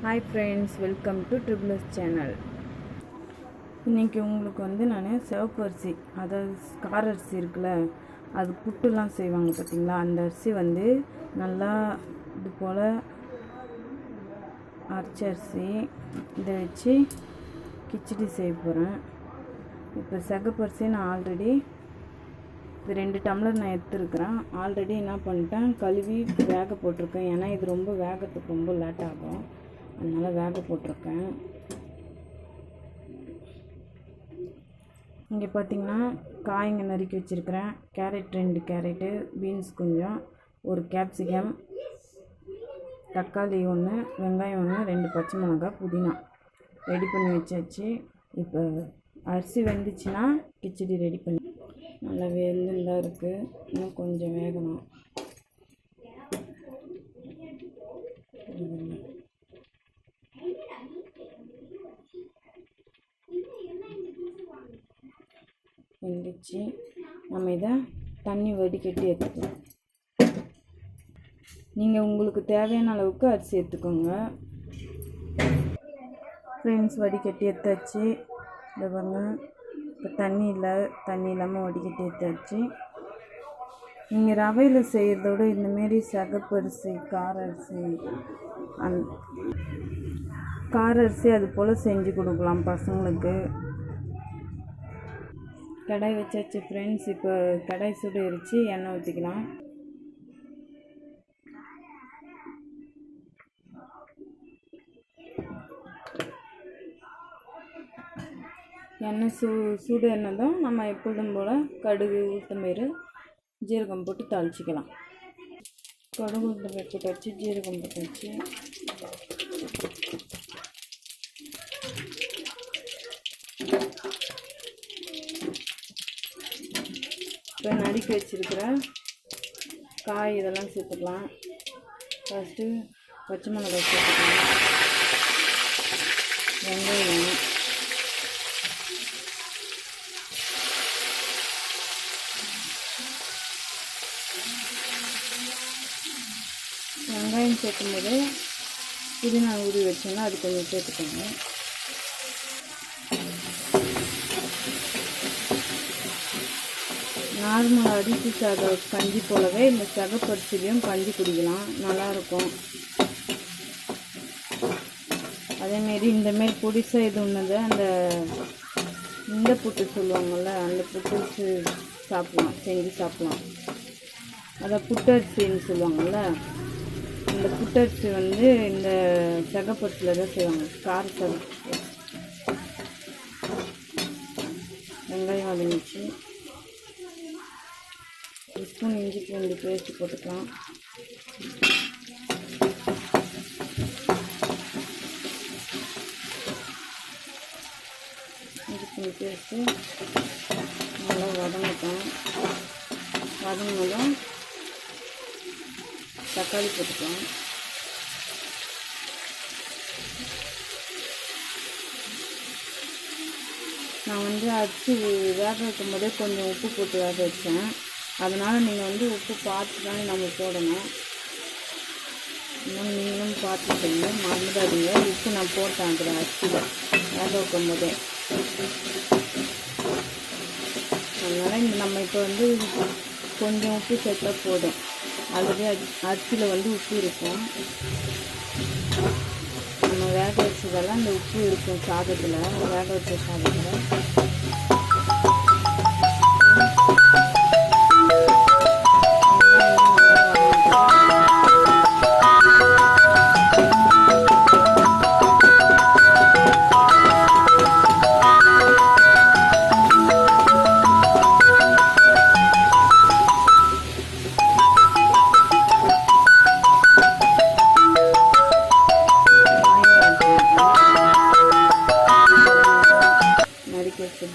Hi friends, welcome to Triple S channel. இன்றைக்கி உங்களுக்கு வந்து நான் சிவப்பு அரிசி, அதாவது கார அரிசி இருக்குல்ல, அது புட்டுலாம் செய்வாங்க பார்த்தீங்களா, அந்த அரிசி வந்து நல்லா இது போல் அரைச்ச அரிசி இதை வச்சு கிச்சடி செய்ய போகிறேன். இப்போ சிகப்பு அரிசி நான் ஆல்ரெடி இது 2 டம்ளர் நான் எடுத்துருக்கிறேன். ஆல்ரெடி என்ன பண்ணிட்டேன், கழுவி வேக போட்டிருக்கேன். ஏன்னா இது ரொம்ப வேகத்துக்கு ரொம்ப லேட் ஆகும், அதனால் வேக போட்டிருக்கேன். இங்கே பார்த்திங்கன்னா காய்ங்க நறுக்கி வச்சுருக்கிறேன். கேரட் 2 கேரட்டு, பீன்ஸ் கொஞ்சம், ஒரு கேப்சிகம், தக்காளி 1, வெங்காயம் 1, 2 பச்சை மிளகாய், புதினா ரெடி பண்ணி வச்சாச்சு. இப்போ அரிசி வெந்துச்சுன்னா கிச்சடி ரெடி பண்ணி நல்லா வெந்துதான் இருக்குது, இன்னும் கொஞ்சம் வேகணும். வெந்துச்சு. நம்ம இதை தண்ணி வடிகட்டி எடுத்துக்கலாம். நீங்கள் உங்களுக்கு தேவையான அளவுக்கு அரிசி எடுத்துக்கோங்க. ஃப்ரெண்ட்ஸ், வடிகட்டி எடுத்தாச்சு. இதை பாருங்க, இப்போ தண்ணி இல்லாமல் வடிகட்டி எடுத்தாச்சு. நீங்கள் ரவையில் செய்கிறதோட இந்தமாரி சிகப்பு அரிசி, கார அரிசி அது போல் செஞ்சு கொடுக்கலாம் பசங்களுக்கு. கடாய் வச்சாச்சு ஃப்ரெண்ட்ஸ். இப்போ கடாய் சுடு எரிச்சு எண்ணெய் ஊற்றிக்கலாம். எண்ணெய் சூடு எண்ணெய் தான். நம்ம எப்பொழுதும் போல் கடுகு, உளுத்தம்பயிறு, ஜீரகம் போட்டு தாளிச்சிக்கலாம். கடுகு உளுத்தம்பயிறு போட்டு வச்சு, ஜீரகம் போட்டு வச்சு, இப்போ நறுக்கி வச்சுருக்கிற காய் இதெல்லாம் சேர்த்துக்கலாம். ஃபஸ்ட்டு பச்சை மிளகாய் சேர்த்துக்கலாம், வெங்காயம், வெங்காயம் சேர்க்கும்போது புதினா ஊறி வச்சோன்னா அது கொஞ்சம் சேர்த்துக்கோங்க. நார்மல் அரிசி சாதம் கஞ்சி போலவே இந்த சிகப்பு அரிசிலையும் கஞ்சி குடிக்கலாம், நல்லாயிருக்கும். அதேமாரி இந்தமாரி பொடிசாக இது ஒன்றுது இந்த புட்டு சொல்லுவாங்கள்ல, அந்த புட்டு சாப்பிட்லாம், செஞ்சு சாப்பிட்லாம். அதை புட்டரிசின்னு சொல்லுவாங்கள்ல, இந்த புட்டரிசி வந்து இந்த சிகப்பு அரிசியில் தான் செய்வாங்க, கார சிகப்பு. வெங்காயம் வதங்கிச்சு. 1 ஸ்பூன் இஞ்சி பூண்டு பேஸ்ட்டு போட்டுக்கலாம். இஞ்சி பூண்டு பேஸ்ட்டு நல்லா வதங்கட்டும். வதங்கினதும் தக்காளி போட்டுக்கலாம். நான் வந்து அரிசி வேக வைக்கும் போதே கொஞ்சம் உப்பு போட்டு வேக வச்சேன். அதனால் நீங்கள் வந்து உப்பு பார்த்து தானே நம்ம போடணும். இன்னும் நீங்களும் பார்த்து செய்யுங்க, மறந்துடாதீங்க. உப்பு நான் போட்டேன் அதில் அரிசியில் வேக வைக்கும் போதே. அதனால் நம்ம இப்போ வந்து கொஞ்சம் உப்பு சேர்த்தா போதும். ஆல்ரெடி அரிசியில் வந்து உப்பு இருக்கும், நம்ம வேக வச்சதெல்லாம் இந்த உப்பு இருக்கும் சாதத்தில், வேக வச்ச சாதத்தில்.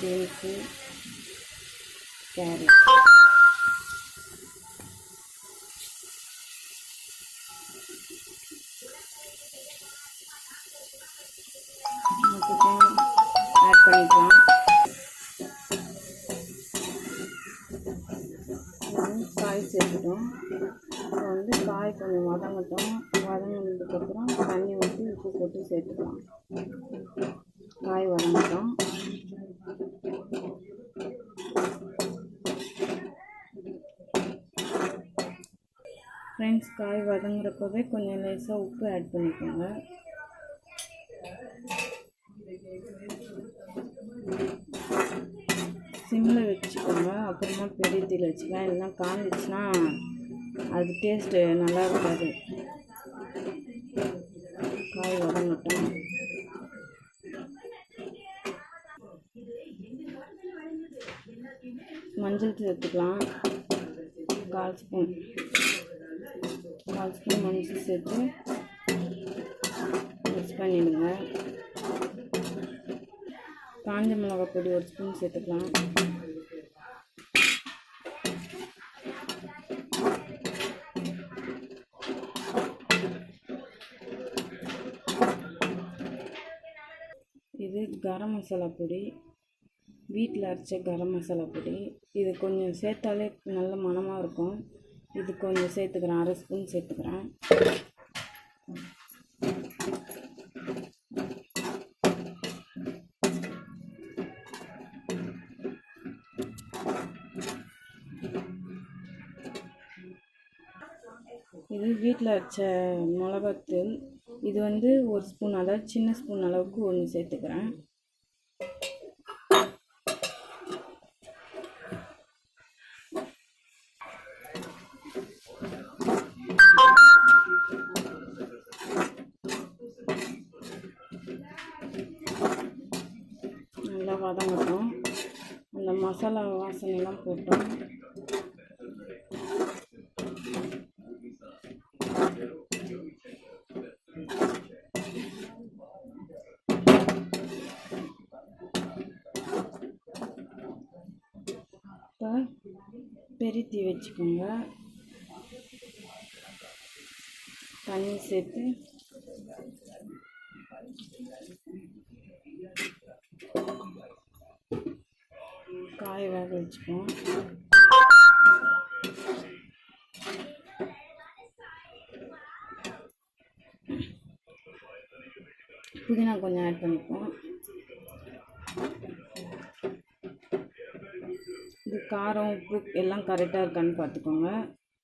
பீன்ஸு, கேரட், ஆட் பண்ணிக்கலாம். காய் சேர்த்துட்டோம். வந்து காய் கொஞ்சம் வதங்கட்டும். வதங்கினதுக்கப்புறம் தண்ணி ஊற்றி உப்பு போட்டு சேர்த்துக்கலாம். காய் வதங்கட்டும். ஃப்ரெண்ட்ஸ், காய் வதங்குறப்பவே கொஞ்சம் லேசாக உப்பு ஆட் பண்ணிக்கோங்க. சிம்மில் வச்சுக்கோங்க. அப்புறமா பெரிய தீயில் வச்சுக்கலாம். இல்லைன்னா காஞ்சிச்சுன்னா அது டேஸ்ட்டு நல்லா இருக்காது. காய் வதங்கட்டும். மஞ்சள் சேர்த்துக்கலாம். 1/4 ஸ்பூன் மஞ்சள் சேர்த்து மிக்ஸ் பண்ணிடுங்க. காஞ்ச மிளகாய் பொடி 1 ஸ்பூன் சேர்த்துக்கலாம். இது கரம் மசாலா பொடி, வீட்டில் அரைச்ச கரம் மசாலா பொடி. இது கொஞ்சம் சேர்த்தாலே நல்ல மணமாக இருக்கும். இது கொஞ்சம் சேர்த்துக்கிறேன், 1/2 ஸ்பூன் சேர்த்துக்கிறேன். இது வீட்டில் அரைச்ச மிளகாத்தூள். இது வந்து 1 ஸ்பூன், அதாவது சின்ன ஸ்பூன் அளவுக்கு 1 சேர்த்துக்கிறேன். நல்லா வதங்கட்டும். அந்த மசாலா வாசனைலாம் போட்டோம். இப்போ பெருத்தி வச்சுக்கோங்க. தண்ணி சேர்த்து காய வேக வச்சுக்குவோம். புதினா கொஞ்சம் ஆட் பண்ணிப்போம். இது காரம் உப்பு எல்லாம் கரெக்டாக இருக்கான்னு பார்த்துக்கோங்க.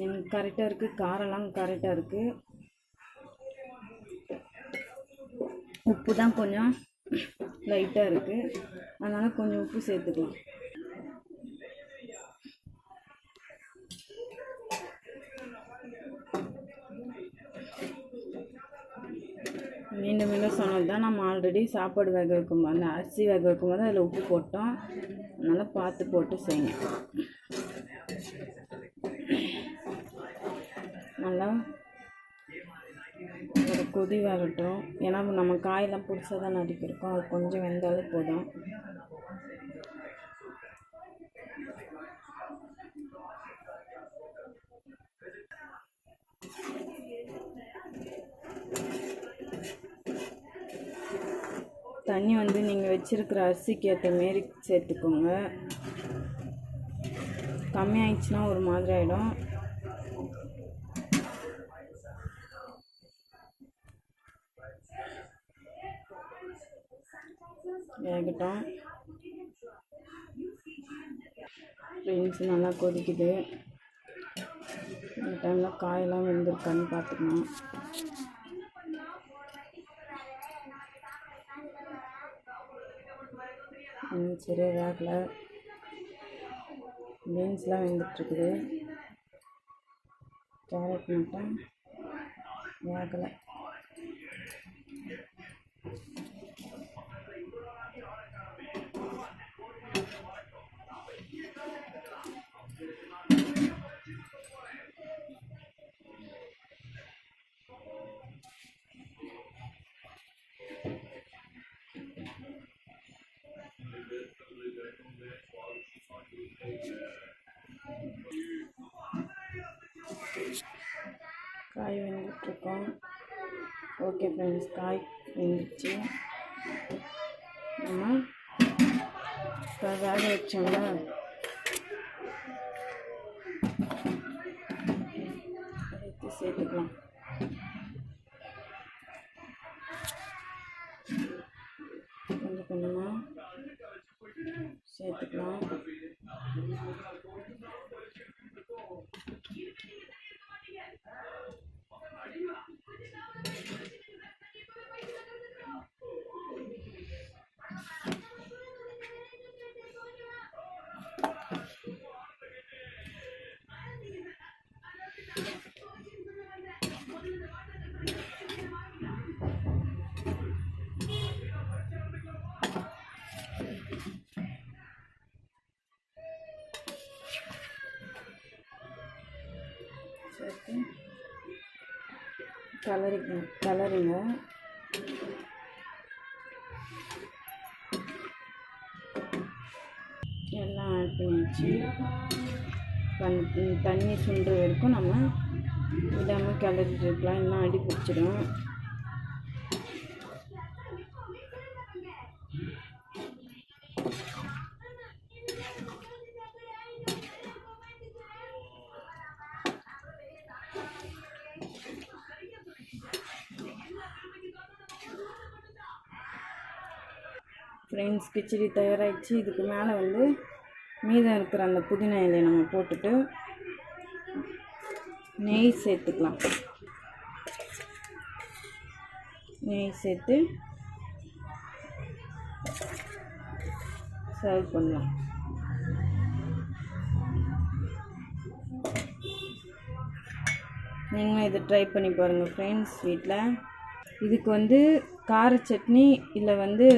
எனக்கு கரெக்டாக இருக்குது. காரம்லாம் கரெக்டாக இருக்குது. உப்பு தான் கொஞ்சம் லைட்டாக இருக்குது. அதனால் கொஞ்சம் உப்பு சேர்த்துக்கலாம். மீண்டும் மீண்டும் சொன்னது தான், நம்ம ஆல்ரெடி சாப்பாடு வேக வைக்கும்போது, அந்த அரிசி வேக வைக்கும்போது அதில் உப்பு போட்டோம். அதனால் பார்த்து போட்டு செய்யுங்க. நல்லா ஒரு கொதி வரட்டும். ஏன்னா நம்ம காயெல்லாம் பிடிச்சா தான் நறுக்கியிருக்கோம். அது கொஞ்சம் வெந்தாலே போதும். தண்ணி வந்து நீங்கள் வச்சுருக்கிற அரிசிக்கு ஏற்ற மாரி சேர்த்துக்கோங்க. கம்மியாயிடுச்சுன்னா ஒரு மாதிரி ஆகிடும். வேகட்டும். ஃப்ரெண்ட்ஸ், நல்லா கொதிக்குது. இந்த டைமில் காயெல்லாம் வெந்திருக்கான்னு பார்த்துக்கணும். சரியாக வேகலை. பீன்ஸ்லாம் வெந்துட்டுருக்குது. கேரட் மட்டும் வேகலை. காய் வெந்துட்டுருக்கோம். ஓகே ஃப்ரெண்ட்ஸ், காய் வெந்துச்சு. நம்ம இப்போ வேக வச்சோம்ல, எடுத்து சேர்த்துக்கலாம். கொஞ்சம் கொஞ்சமாக சேர்த்துக்கலாம். சேர்த்து கலருங்க. எல்லாம் ஆட் பண்ணியாச்சு. தண்ணி சுண்டுற வரைக்கும் நம்ம விடாமல் கிளறிட்டு இருக்கலாம், இன்னும் அடி பிடிச்சிடும். ஃப்ரெண்ட்ஸ், கிச்சடி தயாராகிடுச்சு. இதுக்கு மேலே வந்து மீதம் இருக்கிற அந்த புதினா இலையை நம்ம போட்டுட்டு நெய் சேர்த்துக்கலாம். நெய் சேர்த்து சர்வ் பண்ணலாம். நீங்களும் இதை ட்ரை பண்ணி பாருங்கள் ஃப்ரெண்ட்ஸ் வீட்டில். இதுக்கு வந்து கார சட்னி இல்லை வந்து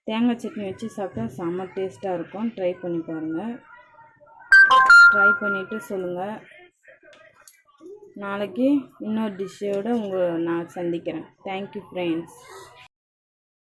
தேங்காய் சட்னி வச்சு சாப்பிட்டா செம்ம டேஸ்ட்டாக இருக்கும். ட்ரை பண்ணி பாருங்கள். ட்ரை பண்ணிவிட்டு சொல்லுங்கள். நாளைக்கு இன்னொரு டிஷ்ஷோடு நான் சந்திக்கிறேன். Thank you friends.